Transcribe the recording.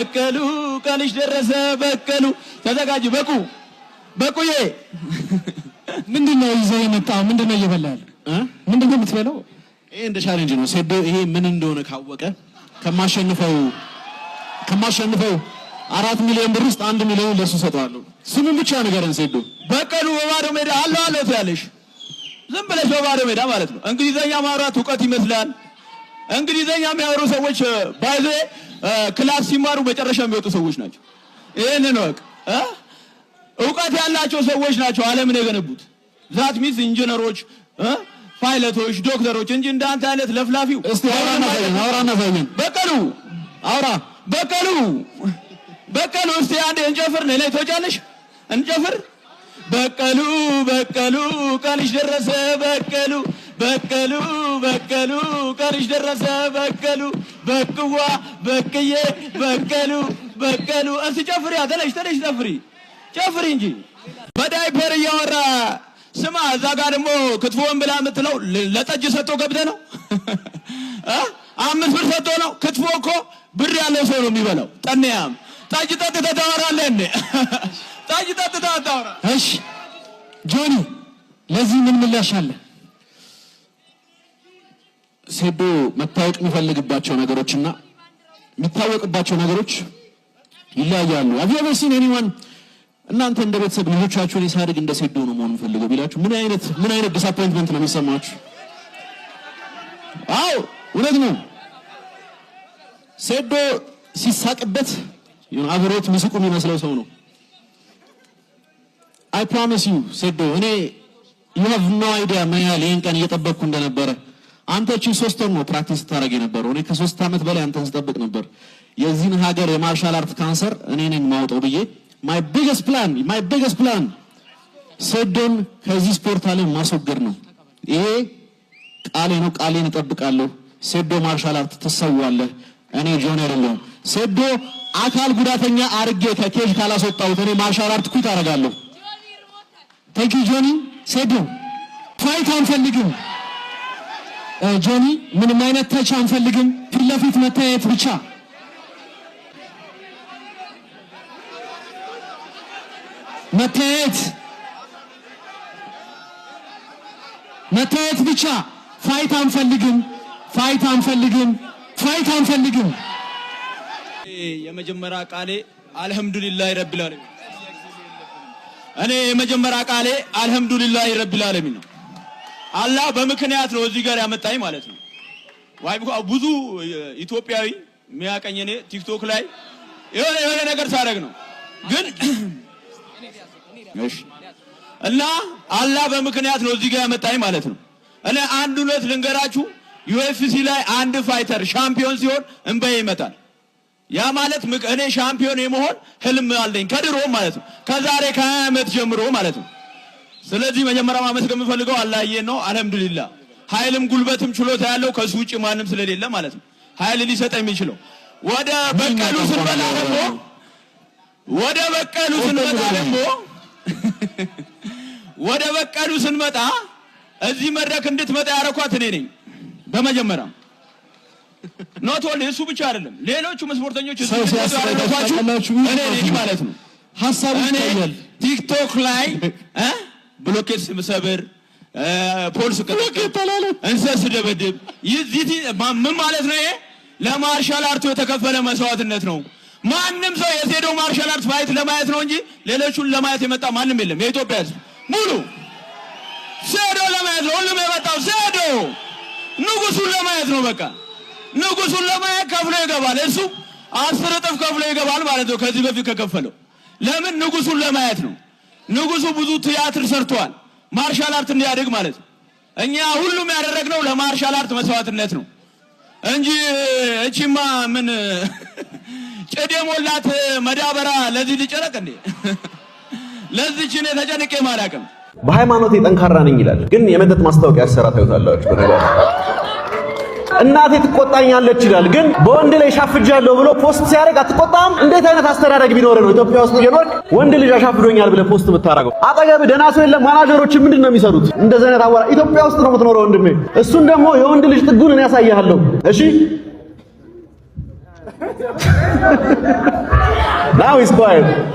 በቀሉ ቀንሽ ደረሰ በቀሉ ተዘጋጅ በቁዬ ምንድነው ይዘህ የመጣው? ምንድነው እየበላህ? ምንድነው የምትበላው? ይሄ እንደ ቻሌንጅ ነው። ሴዶ ይሄ ምን እንደሆነ ካወቀ ከማሸንፈው 4 ሚሊዮን ብር ውስጥ 1 ሚሊዮን ለሱ ሰጠዋለሁ። ስሙን ብቻ ንገረን ሴዶ። በቀሉ በባዶ ሜዳ አለው ትያለሽ። ዝም ብለሽ በባዶ ሜዳ ማለት ነው። እንግሊዘኛ ማውራት ዕውቀት ይመስላል። እንግሊዘኛ የሚያወሩ ሰዎች ባይዘ ክላስ ሲማሩ መጨረሻ የሚወጡ ሰዎች ናቸው። ይሄንን ወቅ ዕውቀት ያላቸው ሰዎች ናቸው ዓለምን የገነቡት። ዛት ሚስ ኢንጂነሮች፣ ፓይለቶች፣ ዶክተሮች እንጂ እንዳንተ አይነት ለፍላፊው። እስቲ አውራና ፈይን በቀሉ እስቲ አንዴ እንጨፍር። ነይ ተወጫለሽ እንጨፍር። በቀሉ ቀንሽ ደረሰ በቀሉ ቀንሽ ደረሰ በቅዋ በቅዬ በቀሉ እስቲ ጨፍሪ። ተነሽ ጨፍሪ እንጂ በዳይፐር እያወራ ስማ። እዛ ጋር ደግሞ ክትፎን ብላ የምትለው ለጠጅ ሰጥቶ ገብተህ ነው 5 ብር ሰጥቶ ነው። ክትፎ እኮ ብር ያለው ሰው ነው የሚበላው። ጠንያም ጠጅ ጠጥተህ ታወራለህ እንዴ? ጠጅ ጠጥተህ አታወራ። እሺ ጆኒ ለዚህ ምን ምላሽ አለ? ሴዶ መታወቅ የሚፈልግባቸው ነገሮችና የሚታወቅባቸው ነገሮች ይለያያሉ። have you ever seen anyone እናንተ እንደ ቤተሰብ ልጆቻችሁን ሳድግ እንደ ሴዶ ነው መሆን ፈልገው ቢላችሁ ምን አይነት ዲስአፖይንትመንት ነው የሚሰማችሁ? አዎ እውነት ነው። ሴዶ ሲሳቅበት አብሮት ምስቁ የሚመስለው ሰው ነው። I promise you ሴዶ እኔ you have no idea ምን ያህል ይሄን ቀን እየጠበቅኩ እንደነበረ። አንተ እቺ 3 ወር ነው ፕራክቲስ ታደርግ የነበረው። እኔ ከ3 ዓመት በላይ አንተን ስጠብቅ ነበር። የዚህን ሀገር የማርሻል አርት ካንሰር እኔ ነኝ ማውጣው ብዬ my biggest plan ሴዶን ከዚህ ስፖርት ዓለም ማስወገድ ነው። ይሄ ቃሌ ነው። ቃሌን እጠብቃለሁ። ሴዶ ማርሻል አርት ተሰዋለህ። እኔ ጆኒ አይደለም። ሴዶ አካል ጉዳተኛ አርጌ ከኬጅ ካላስወጣሁት እኔ ማርሻል አርት ኩት አደርጋለሁ። ታንክ ዩ ጆኒ። ሴዶ ፋይት አንፈልግም ጆኒ፣ ምንም አይነት ተች አንፈልግም። ፊት ለፊት መታየት ብቻ። መታየት ብቻ። ፋይት አንፈልግም። የመጀመሪያ ቃሌ አልহামዱሊላህ ረቢል ዓለሚን። እኔ የመጀመሪያ ቃሌ አልহামዱሊላህ ረቢል ዓለሚን ነው። አላህ በምክንያት ነው እዚህ ጋር ያመጣኝ ማለት ነው። ብዙ ኢትዮጵያዊ የሚያቀኝ እኔ ቲክቶክ ላይ የሆነ ነገር ሳደርግ ነው ግን እሺ እና አላህ በምክንያት ነው እዚህ ጋር ያመጣኝ ማለት ነው። እኔ አንድ ሁለት ልንገራችሁ። UFC ላይ አንድ ፋይተር ሻምፒዮን ሲሆን እንበይ ይመጣል። ያ ማለት እኔ ሻምፒዮን የመሆን ህልም አለኝ ከድሮ ማለት ነው። ከዛሬ ከ20 ዓመት ጀምሮ ማለት ነው። ስለዚህ መጀመሪያ ማመስገን የምፈልገው አላህዬን ነው። አልহামዱሊላህ ኃይልም ጉልበትም ችሎታ ያለው ከሱ ውጪ ማንም ስለሌለ ማለት ነው። ኃይል ሊሰጥ የሚችለው ወደ በቀሉ ስንመጣ እዚህ መድረክ እንድትመጣ ያረኳት እኔ ነኝ በመጀመሪያ። ኖት ኦንሊ እሱ ብቻ አይደለም፣ ሌሎቹም ስፖርተኞች እዚህ ያረኳችሁ እኔ ነኝ ማለት ነው። ሐሳቡ ይታያል ቲክቶክ ላይ ብሎኬት ስብሰብር ፖሊስ ከተላለ እንሰስ ደበደብ ምን ማለት ነው? ይሄ ለማርሻል አርቱ የተከፈለ መስዋዕትነት ነው። ማንም ሰው የሴዶ ማርሻል አርት ፋይት ለማየት ነው እንጂ ሌሎቹን ለማየት የመጣ ማንም የለም። የኢትዮጵያ ሕዝብ ሙሉ ሴዶ ለማየት ነው ሁሉም የመጣው። ሴዶ ንጉሱን ለማየት ነው። በቃ ንጉሱን ለማየት ከፍሎ ይገባል። እሱ 10 እጥፍ ከፍሎ ይገባል ማለት ነው ከዚህ በፊት ከከፈለው። ለምን? ንጉሱን ለማየት ነው። ንጉሱ ብዙ ቲያትር ሰርቷል ማርሻል አርት እንዲያድግ ማለት ነው። እኛ ሁሉም ያደረግነው ለማርሻል አርት መስዋዕትነት ነው እንጂ እቺማ ምን ጭድ የሞላት መዳበራ ለዚህ ሊጨረቅ እንዴ? ለዚህ እኔ ተጨንቄ ማላቅም። በሃይማኖቴ ጠንካራ ነኝ ይላል፣ ግን የመጠጥ ማስታወቂያ ያሰራ ታዩታላችሁ። በነገር እናቴ ትቆጣኛለች ይላል፣ ግን በወንድ ላይ ሻፍጃለሁ ብሎ ፖስት ሲያደርግ አትቆጣም? እንዴት አይነት አስተዳደግ ቢኖር ነው ኢትዮጵያ ውስጥ እየኖርክ ወንድ ልጅ አሻፍዶኛል ብለህ ፖስት የምታደርገው? አጠገብህ ደህና ሰው የለም? ማናጀሮች ምንድን ነው የሚሰሩት? እንደዚህ አይነት አወራ ኢትዮጵያ ውስጥ ነው የምትኖረው ወንድሜ። እሱን ደግሞ የወንድ ልጅ ጥጉን እኔ ያሳያለሁ። እሺ Now he's quiet.